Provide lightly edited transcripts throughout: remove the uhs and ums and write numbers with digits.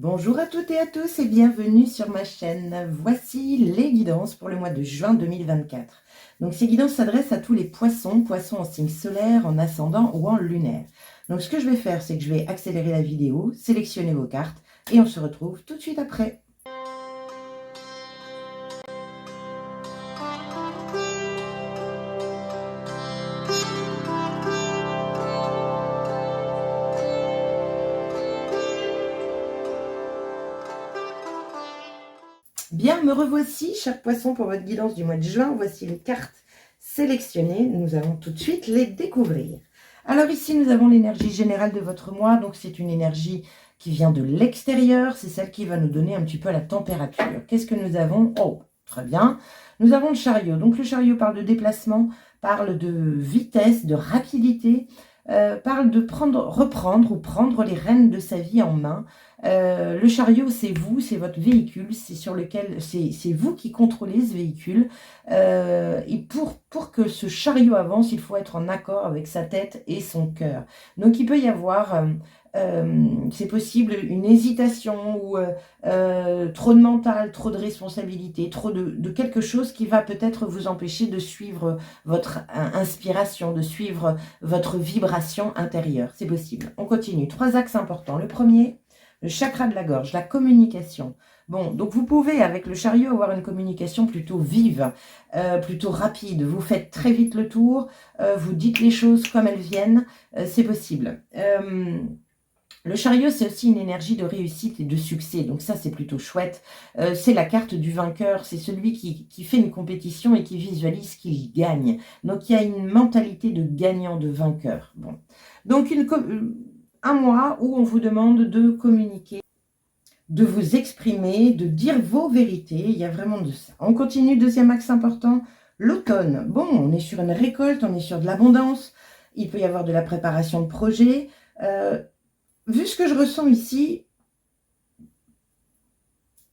Bonjour à toutes et à tous et bienvenue sur ma chaîne. Voici les guidances pour le mois de juin 2024. Donc ces guidances s'adressent à tous les poissons, poissons en signe solaire, en ascendant ou en lunaire. Donc ce que je vais faire, c'est que je vais accélérer la vidéo, sélectionner vos cartes et on se retrouve tout de suite après. Bien, me revoici, chers poissons, pour votre guidance du mois de juin. Voici les cartes sélectionnées. Nous allons tout de suite les découvrir. Alors ici, nous avons l'énergie générale de votre mois. Donc, c'est une énergie qui vient de l'extérieur. C'est celle qui va nous donner un petit peu la température. Qu'est-ce que nous avons? Oh, très bien. Nous avons le chariot. Donc, le chariot parle de déplacement, parle de vitesse, de rapidité, parle de reprendre ou prendre les rênes de sa vie en main. Le chariot, c'est vous, c'est votre véhicule, c'est sur lequel c'est vous qui contrôlez ce véhicule. Et pour que ce chariot avance, il faut être en accord avec sa tête et son cœur. Donc il peut y avoir, c'est possible, une hésitation ou trop de mental, trop de responsabilité, trop de quelque chose qui va peut-être vous empêcher de suivre votre inspiration, de suivre votre vibration intérieure. C'est possible. On continue. 3 axes importants. Le premier, le chakra de la gorge, la communication. Bon, donc vous pouvez, avec le chariot, avoir une communication plutôt vive, plutôt rapide. Vous faites très vite le tour, vous dites les choses comme elles viennent, c'est possible. Le chariot, c'est aussi une énergie de réussite et de succès. Donc ça, c'est plutôt chouette. C'est la carte du vainqueur. C'est celui qui fait une compétition et qui visualise qu'il gagne. Donc il y a une mentalité de gagnant, de vainqueur. Bon. Donc un mois où on vous demande de communiquer, de vous exprimer, de dire vos vérités. Il y a vraiment de ça. On continue, deuxième axe important, l'automne. Bon, on est sur une récolte, on est sur de l'abondance. Il peut y avoir de la préparation de projets. Vu ce que je ressens ici,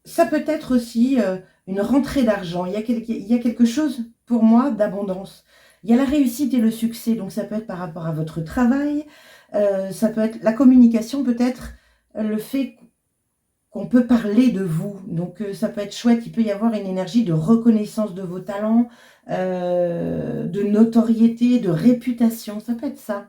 ça peut être aussi une rentrée d'argent. Il y a quelque chose pour moi d'abondance. Il y a la réussite et le succès, donc ça peut être par rapport à votre travail, ça peut être la communication, peut-être le fait qu'on peut parler de vous. Donc ça peut être chouette, il peut y avoir une énergie de reconnaissance de vos talents, de notoriété, de réputation, ça peut être ça.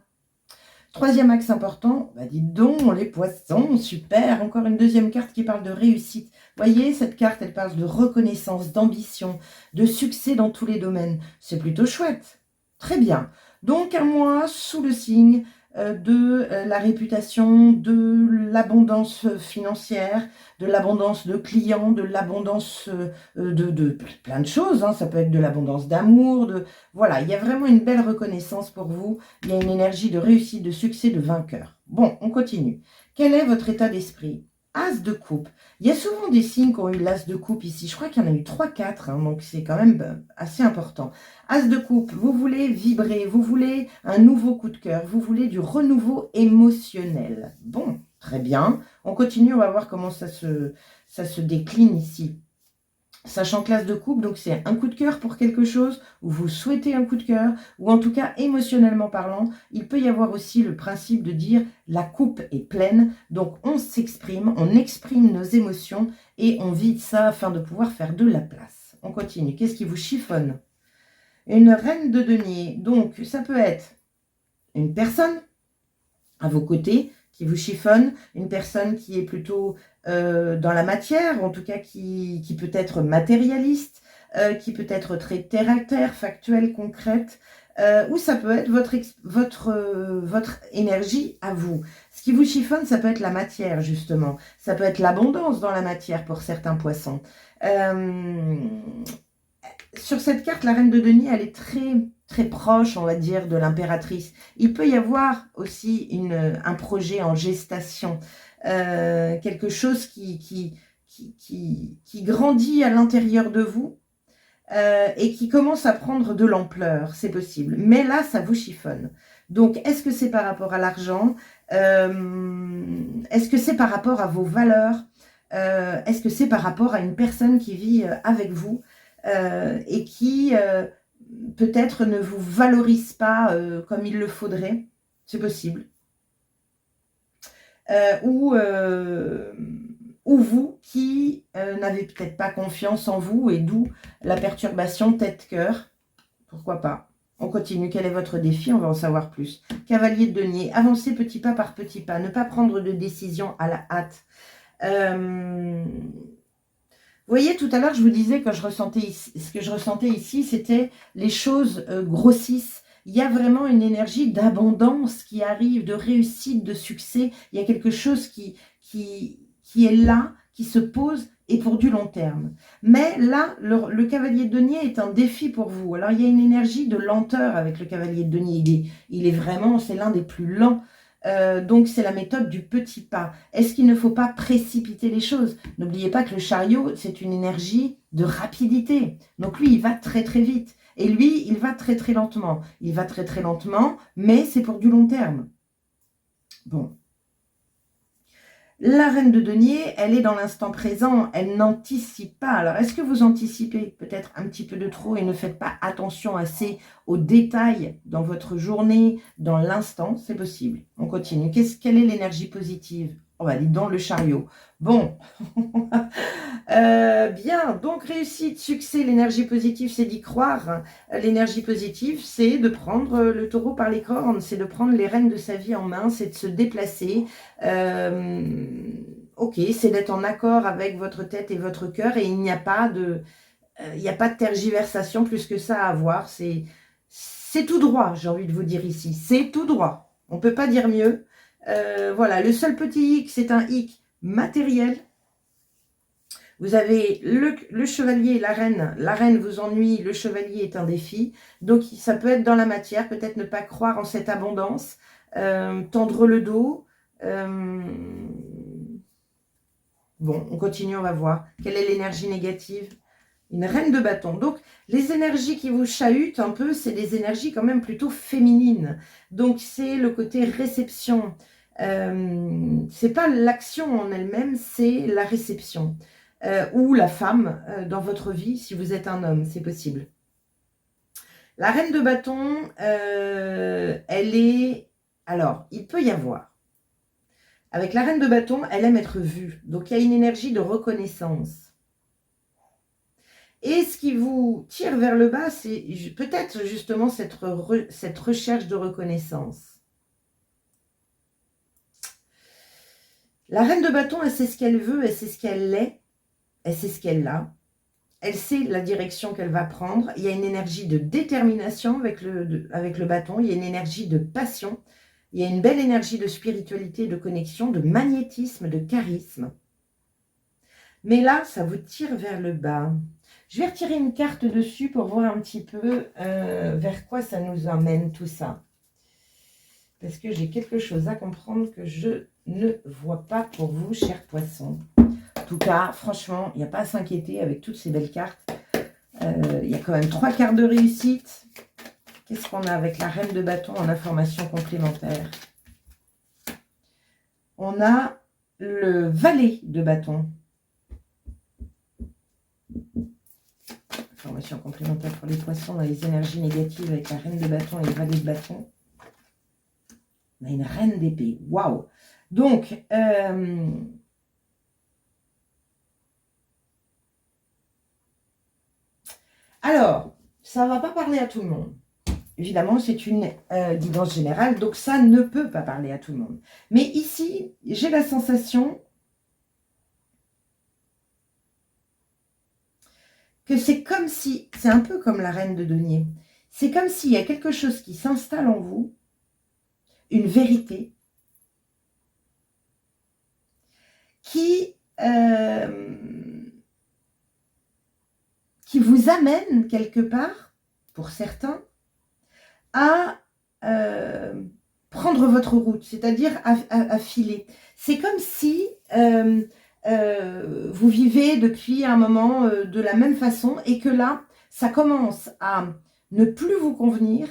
Troisième axe important, bah dites donc, les poissons, super, encore une deuxième carte qui parle de réussite. Voyez, cette carte, elle parle de reconnaissance, d'ambition, de succès dans tous les domaines. C'est plutôt chouette. Très bien. Donc, un mois sous le signe de la réputation, de l'abondance financière, de l'abondance de clients, de l'abondance de plein de choses. Hein. Ça peut être de l'abondance d'amour. Voilà, il y a vraiment une belle reconnaissance pour vous. Il y a une énergie de réussite, de succès, de vainqueur. Bon, on continue. Quel est votre état d'esprit? As de coupe. Il y a souvent des signes qui ont eu l'as de coupe ici. Je crois qu'il y en a eu 3-4, hein, donc c'est quand même assez important. As de coupe, vous voulez vibrer, vous voulez un nouveau coup de cœur, vous voulez du renouveau émotionnel. Bon, très bien. On continue, on va voir comment ça se décline ici. Sachant que l'as de coupe, donc c'est un coup de cœur pour quelque chose, ou vous souhaitez un coup de cœur, ou en tout cas émotionnellement parlant, il peut y avoir aussi le principe de dire la coupe est pleine, donc on s'exprime, on exprime nos émotions et on vide ça afin de pouvoir faire de la place. On continue. Qu'est-ce qui vous chiffonne? Une reine de denier, donc ça peut être une personne à vos côtés qui vous chiffonne, une personne qui est plutôt dans la matière, en tout cas qui peut être matérialiste, qui peut être très terre à terre, factuelle, concrète, ou ça peut être votre énergie à vous. Ce qui vous chiffonne, ça peut être la matière, justement. Ça peut être l'abondance dans la matière pour certains poissons. Sur cette carte, la reine de denier, elle est très proche, on va dire, de l'impératrice. Il peut y avoir aussi un projet en gestation, quelque chose qui grandit à l'intérieur de vous et qui commence à prendre de l'ampleur, c'est possible. Mais là, ça vous chiffonne. Donc, est-ce que c'est par rapport à l'argent? Est-ce que c'est par rapport à vos valeurs? Est-ce que c'est par rapport à une personne qui vit avec vous et qui peut-être ne vous valorise pas comme il le faudrait? C'est possible. Ou ou vous qui n'avez peut-être pas confiance en vous et d'où la perturbation tête-cœur. Pourquoi pas? On continue. Quel est votre défi? On va en savoir plus. Cavalier de denier. Avancez petit pas par petit pas. Ne pas prendre de décision à la hâte. Vous voyez, tout à l'heure, je vous disais que ce que je ressentais ici, c'était les choses grossissent. Il y a vraiment une énergie d'abondance qui arrive, de réussite, de succès. Il y a quelque chose qui est là, qui se pose et pour du long terme. Mais là, le cavalier de denier est un défi pour vous. Alors, il y a une énergie de lenteur avec le cavalier de denier. Il est vraiment, c'est l'un des plus lents. Donc, c'est la méthode du petit pas. Est-ce qu'il ne faut pas précipiter les choses? N'oubliez pas que le chariot, c'est une énergie de rapidité. Donc, lui, il va très, très vite. Et lui, il va très, très lentement. Il va très, très lentement, mais c'est pour du long terme. Bon. La reine de denier, elle est dans l'instant présent, elle n'anticipe pas. Alors, est-ce que vous anticipez peut-être un petit peu de trop et ne faites pas attention assez aux détails dans votre journée, dans l'instant? C'est possible. On continue. Quelle est l'énergie positive? On va dire dans le chariot. Bon, bien, donc réussite, succès, l'énergie positive, c'est d'y croire. L'énergie positive, c'est de prendre le taureau par les cornes, c'est de prendre les rênes de sa vie en main, c'est de se déplacer. Ok, c'est d'être en accord avec votre tête et votre cœur et il n'y a pas de tergiversation plus que ça à avoir. C'est tout droit, j'ai envie de vous dire ici. C'est tout droit. On ne peut pas dire mieux. Voilà, le seul petit hic, c'est un hic matériel. Vous avez le chevalier et la reine. La reine vous ennuie, le chevalier est un défi. Donc, ça peut être dans la matière, peut-être ne pas croire en cette abondance, tendre le dos. Bon, on continue, on va voir. Quelle est l'énergie négative? Une reine de bâton. Donc, les énergies qui vous chahutent un peu, c'est des énergies quand même plutôt féminines. Donc, c'est le côté réception. C'est pas l'action en elle-même, c'est la réception. Ou la femme dans votre vie, si vous êtes un homme, c'est possible. La reine de bâton, elle est... Alors, il peut y avoir. Avec la reine de bâton, elle aime être vue. Donc, il y a une énergie de reconnaissance. Et ce qui vous tire vers le bas, c'est peut-être justement cette recherche de reconnaissance. La reine de bâton, elle sait ce qu'elle veut, elle sait ce qu'elle est. Elle sait ce qu'elle a, elle sait la direction qu'elle va prendre. Il y a une énergie de détermination avec le bâton, il y a une énergie de passion, il y a une belle énergie de spiritualité, de connexion, de magnétisme, de charisme. Mais là, ça vous tire vers le bas. Je vais retirer une carte dessus pour voir un petit peu vers quoi ça nous emmène tout ça. Parce que j'ai quelque chose à comprendre que je ne vois pas pour vous, chers poissons. En tout cas, franchement, il n'y a pas à s'inquiéter avec toutes ces belles cartes. Il y a quand même 3 cartes de réussite. Qu'est-ce qu'on a avec la reine de bâton en information complémentaire? On a le valet de bâton. Information complémentaire pour les poissons dans les énergies négatives avec la reine de bâton et le valet de bâton. On a une reine d'épée. Waouh! Donc, alors, ça ne va pas parler à tout le monde. Évidemment, c'est une guidance générale, donc ça ne peut pas parler à tout le monde. Mais ici, j'ai la sensation que c'est comme si, c'est un peu comme la reine de denier, c'est comme s'il y a quelque chose qui s'installe en vous, une vérité, qui vous amène quelque part, pour certains, à prendre votre route, c'est-à-dire à filer. C'est comme si vous vivez depuis un moment de la même façon et que là, ça commence à ne plus vous convenir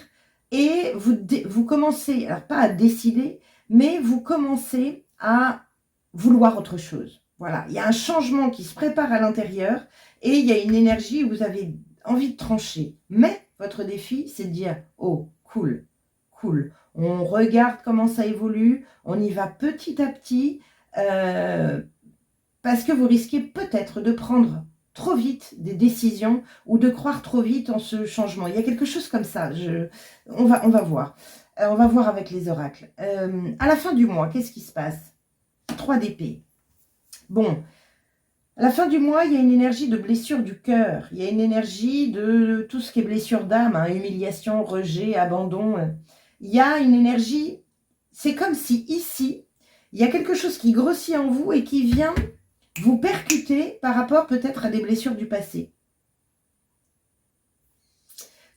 et vous commencez, alors pas à décider, mais vous commencez à vouloir autre chose. Voilà, il y a un changement qui se prépare à l'intérieur et il y a une énergie où vous avez envie de trancher. Mais votre défi, c'est de dire « Oh, cool, cool ». On regarde comment ça évolue, on y va petit à petit, parce que vous risquez peut-être de prendre trop vite des décisions ou de croire trop vite en ce changement. Il y a quelque chose comme ça. On va voir. On va voir avec les oracles. À la fin du mois, qu'est-ce qui se passe? 3 d'épée. Bon, à la fin du mois, il y a une énergie de blessure du cœur. Il y a une énergie de tout ce qui est blessure d'âme, hein, humiliation, rejet, abandon. Il y a une énergie, c'est comme si ici, il y a quelque chose qui grossit en vous et qui vient vous percuter par rapport peut-être à des blessures du passé.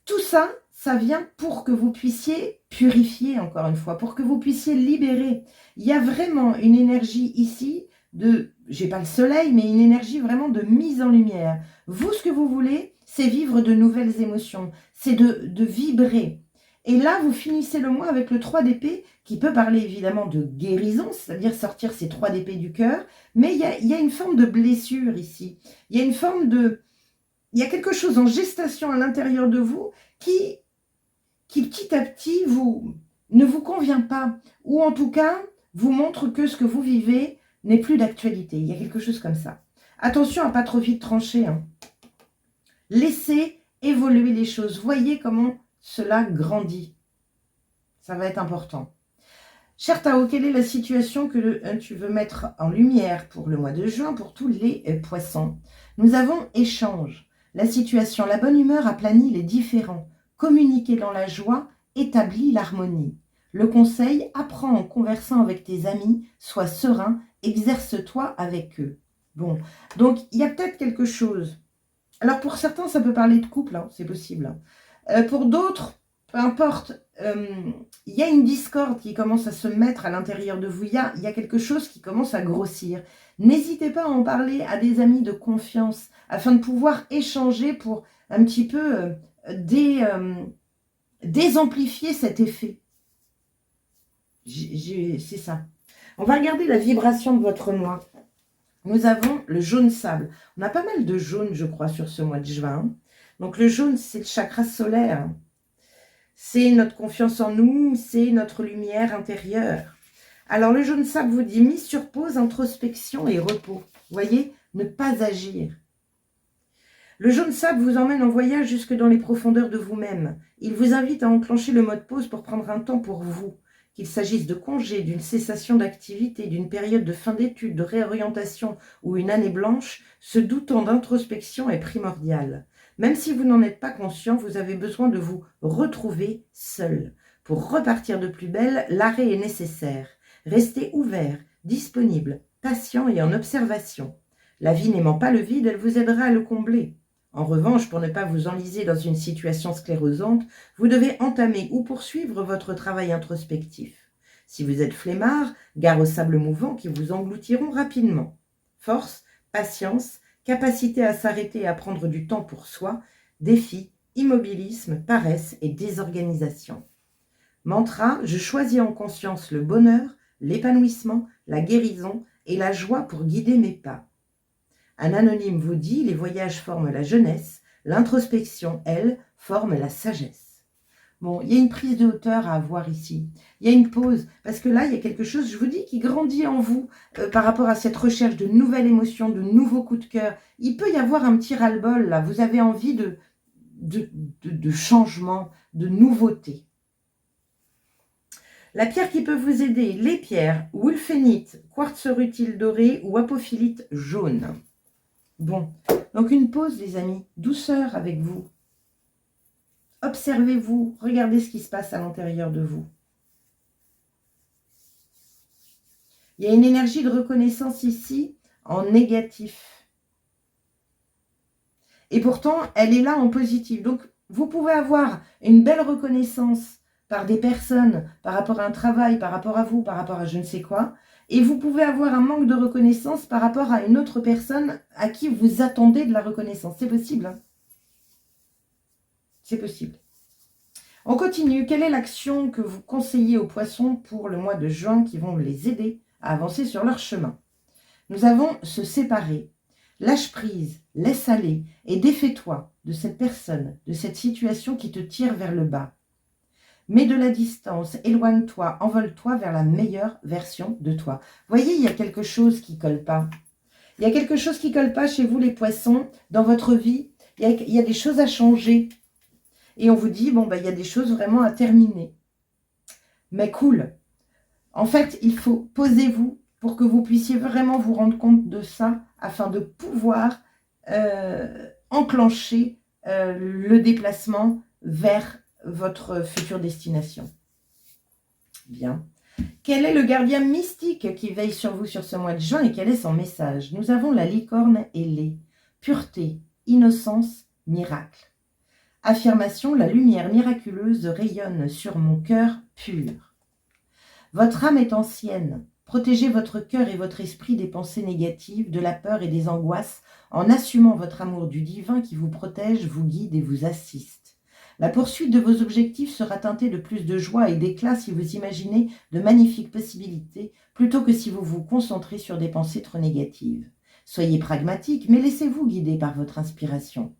Tout ça, ça vient pour que vous puissiez purifier, encore une fois, pour que vous puissiez libérer. Il y a vraiment une énergie ici de, j'ai pas le soleil, mais une énergie vraiment de mise en lumière. Vous, ce que vous voulez, c'est vivre de nouvelles émotions, c'est de vibrer. Et là, vous finissez le mois avec le 3 d'épée, qui peut parler évidemment de guérison, c'est-à-dire sortir ces 3 d'épée du cœur, mais il y a une forme de blessure ici. Il y a une forme de... Il y a quelque chose en gestation à l'intérieur de vous qui petit à petit ne vous convient pas, ou en tout cas vous montre que ce que vous vivez n'est plus d'actualité. Il y a quelque chose comme ça. Attention à ne pas trop vite trancher. Hein. Laissez évoluer les choses. Voyez comment cela grandit. Ça va être important. Cher Tao, quelle est la situation que tu veux mettre en lumière pour le mois de juin, pour tous les poissons? Nous avons échange. La situation, la bonne humeur aplanit les différends. Communiquer dans la joie établit l'harmonie. Le conseil, apprends en conversant avec tes amis, sois serein, exerce-toi avec eux. Bon, donc il y a peut-être quelque chose. Alors pour certains, ça peut parler de couple, hein, c'est possible. Pour d'autres, peu importe, il y a une discorde qui commence à se mettre à l'intérieur de vous. Il y a quelque chose qui commence à grossir. N'hésitez pas à en parler à des amis de confiance afin de pouvoir échanger pour un petit peu désamplifier cet effet. C'est ça. On va regarder la vibration de votre mois. Nous avons le jaune sable. On a pas mal de jaune, je crois, sur ce mois de juin. Donc le jaune, c'est le chakra solaire. C'est notre confiance en nous, c'est notre lumière intérieure. Alors le jaune sable vous dit mise sur pause, introspection et repos. Vous voyez, ne pas agir. Le jaune sable vous emmène en voyage jusque dans les profondeurs de vous-même. Il vous invite à enclencher le mode pause pour prendre un temps pour vous. Qu'il s'agisse de congé, d'une cessation d'activité, d'une période de fin d'études, de réorientation ou une année blanche, ce doux temps d'introspection est primordial. Même si vous n'en êtes pas conscient, vous avez besoin de vous retrouver seul. Pour repartir de plus belle, l'arrêt est nécessaire. Restez ouvert, disponible, patient et en observation. La vie n'aimant pas le vide, elle vous aidera à le combler. En revanche, pour ne pas vous enliser dans une situation sclérosante, vous devez entamer ou poursuivre votre travail introspectif. Si vous êtes flemmard, gare aux sables mouvants qui vous engloutiront rapidement. Force, patience, capacité à s'arrêter et à prendre du temps pour soi, défi, immobilisme, paresse et désorganisation. Mantra, je choisis en conscience le bonheur, l'épanouissement, la guérison et la joie pour guider mes pas. Un anonyme vous dit, les voyages forment la jeunesse, l'introspection, elle, forme la sagesse. Bon, il y a une prise de hauteur à avoir ici. Il y a une pause, parce que là, il y a quelque chose, je vous dis, qui grandit en vous par rapport à cette recherche de nouvelles émotions, de nouveaux coups de cœur. Il peut y avoir un petit ras-le-bol, là. Vous avez envie de changement, de nouveauté. La pierre qui peut vous aider, les pierres, wulfénite, quartz rutile doré ou apophilite jaune. Bon, donc une pause les amis, douceur avec vous. Observez-vous, regardez ce qui se passe à l'intérieur de vous. Il y a une énergie de reconnaissance ici en négatif. Et pourtant, elle est là en positif. Donc, vous pouvez avoir une belle reconnaissance par des personnes, par rapport à un travail, par rapport à vous, par rapport à je ne sais quoi. Et vous pouvez avoir un manque de reconnaissance par rapport à une autre personne à qui vous attendez de la reconnaissance. C'est possible. Hein, c'est possible. On continue. Quelle est l'action que vous conseillez aux poissons pour le mois de juin qui vont les aider à avancer sur leur chemin? Nous avons se séparer. Lâche prise, laisse aller et défais-toi de cette personne, de cette situation qui te tire vers le bas. Mets de la distance, éloigne-toi, envole-toi vers la meilleure version de toi. Voyez, il y a quelque chose qui ne colle pas. Il y a quelque chose qui ne colle pas chez vous, les poissons, dans votre vie. Il y a des choses à changer. Et on vous dit, bon, il y a des choses vraiment à terminer. Mais cool. En fait, il faut posez-vous pour que vous puissiez vraiment vous rendre compte de ça afin de pouvoir enclencher le déplacement vers votre future destination. Bien. Quel est le gardien mystique qui veille sur vous sur ce mois de juin et quel est son message? Nous avons la licorne ailée. Pureté, innocence, miracle. Affirmation, la lumière miraculeuse rayonne sur mon cœur pur. Votre âme est ancienne. Protégez votre cœur et votre esprit des pensées négatives, de la peur et des angoisses en assumant votre amour du divin qui vous protège, vous guide et vous assiste. La poursuite de vos objectifs sera teintée de plus de joie et d'éclat si vous imaginez de magnifiques possibilités plutôt que si vous vous concentrez sur des pensées trop négatives. Soyez pragmatique, mais laissez-vous guider par votre inspiration.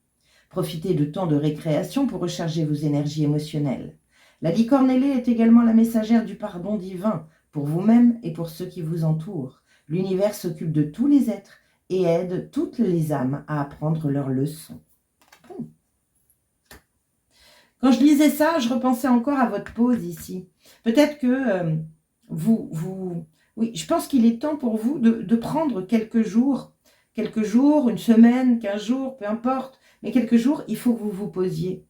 Profitez de temps de récréation pour recharger vos énergies émotionnelles. La licorne ailée est également la messagère du pardon divin pour vous-même et pour ceux qui vous entourent. L'univers s'occupe de tous les êtres et aide toutes les âmes à apprendre leurs leçons. Bon. Quand je lisais ça, je repensais encore à votre pause ici. Peut-être que oui, je pense qu'il est temps pour vous de prendre quelques jours, une semaine, 15 jours, peu importe, mais quelques jours, il faut que vous vous posiez.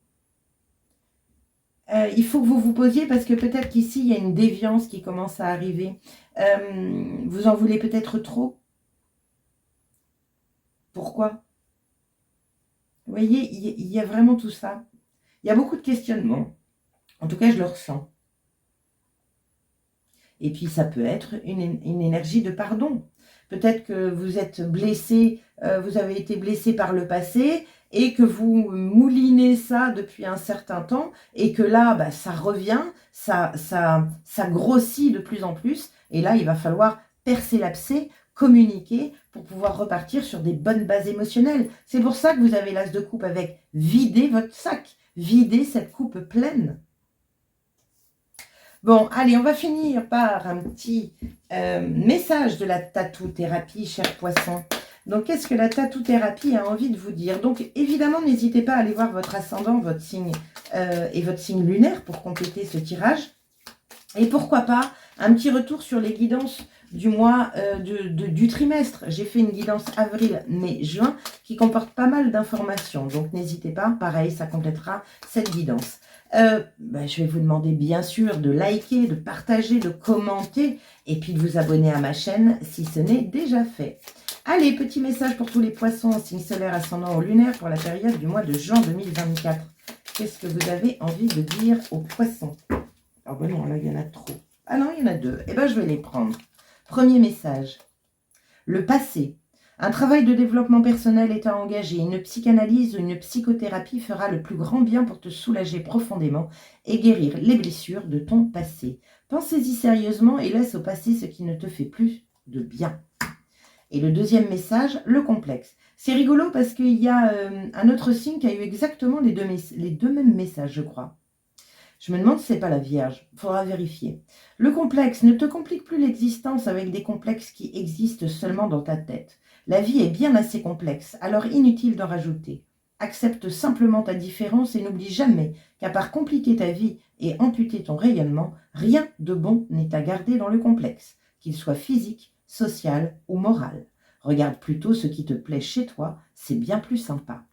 Il faut que vous vous posiez parce que peut-être qu'ici, il y a une déviance qui commence à arriver. Vous en voulez peut-être trop. Pourquoi? Vous voyez, il y a vraiment tout ça. Il y a beaucoup de questionnements. En tout cas, je le ressens. Et puis, ça peut être une énergie de pardon. Peut-être que vous êtes blessé, vous avez été blessé par le passé et que vous moulinez ça depuis un certain temps et que là, ça revient, ça grossit de plus en plus. Et là, il va falloir percer l'abcès, communiquer pour pouvoir repartir sur des bonnes bases émotionnelles. C'est pour ça que vous avez l'as de coupe avec vider votre sac, vider cette coupe pleine. Bon, allez, on va finir par un petit message de la tatou-thérapie, chers poissons. Donc, qu'est-ce que la tatou-thérapie a envie de vous dire? Donc, évidemment, n'hésitez pas à aller voir votre ascendant, votre signe et votre signe lunaire pour compléter ce tirage. Et pourquoi pas un petit retour sur les guidances du mois du trimestre. J'ai fait une guidance avril, mai, juin qui comporte pas mal d'informations. Donc, n'hésitez pas. Pareil, ça complétera cette guidance. Je vais vous demander bien sûr de liker, de partager, de commenter et puis de vous abonner à ma chaîne si ce n'est déjà fait. Allez, petit message pour tous les poissons en signe solaire, ascendant ou lunaire pour la période du mois de juin 2024. Qu'est-ce que vous avez envie de dire aux poissons? Alors non, là il y en a trop. Ah non, il y en a deux. Eh bien, je vais les prendre. Premier message. Le passé. Un travail de développement personnel est à engager. Une psychanalyse ou une psychothérapie fera le plus grand bien pour te soulager profondément et guérir les blessures de ton passé. Pensez-y sérieusement et laisse au passé ce qui ne te fait plus de bien. Et le deuxième message, le complexe. C'est rigolo parce qu'il y a un autre signe qui a eu exactement les deux mêmes messages, je crois. Je me demande si ce n'est pas la Vierge. Il faudra vérifier. Le complexe, ne te complique plus l'existence avec des complexes qui existent seulement dans ta tête. La vie est bien assez complexe, alors inutile d'en rajouter. Accepte simplement ta différence et n'oublie jamais qu'à part compliquer ta vie et amputer ton rayonnement, rien de bon n'est à garder dans le complexe, qu'il soit physique, social ou moral. Regarde plutôt ce qui te plaît chez toi, c'est bien plus sympa.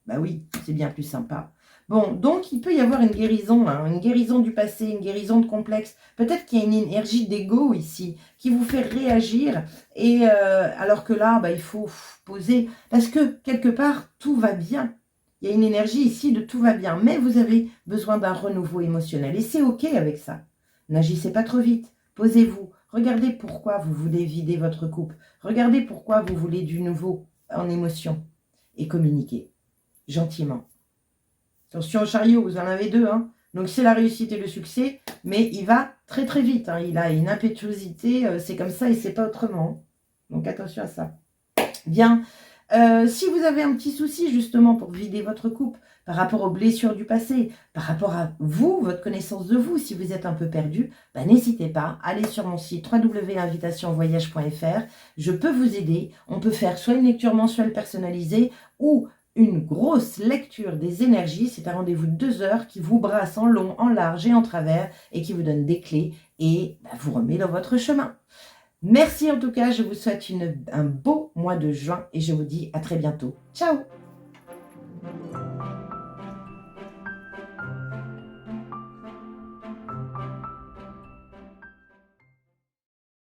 Bah oui, c'est bien plus sympa. Bon, donc il peut y avoir une guérison du passé, une guérison de complexe. Peut-être qu'il y a une énergie d'ego ici qui vous fait réagir. Et alors que là, il faut poser. Parce que quelque part, tout va bien. Il y a une énergie ici de tout va bien. Mais vous avez besoin d'un renouveau émotionnel. Et c'est OK avec ça. N'agissez pas trop vite. Posez-vous. Regardez pourquoi vous voulez vider votre coupe. Regardez pourquoi vous voulez du nouveau en émotion. Et communiquez gentiment. Attention au chariot, vous en avez deux. Donc c'est la réussite et le succès, mais il va très très vite. Il a une impétuosité, c'est comme ça et c'est pas autrement. Donc attention à ça. Bien, Si vous avez un petit souci justement pour vider votre coupe par rapport aux blessures du passé, par rapport à vous, votre connaissance de vous, si vous êtes un peu perdu, bah, n'hésitez pas, allez sur mon site www.invitationvoyage.fr. Je peux vous aider. On peut faire soit une lecture mensuelle personnalisée ou une grosse lecture des énergies. C'est un rendez-vous de 2 heures qui vous brasse en long, en large et en travers et qui vous donne des clés et bah, vous remet dans votre chemin. Merci en tout cas, je vous souhaite un beau mois de juin et je vous dis à très bientôt. Ciao!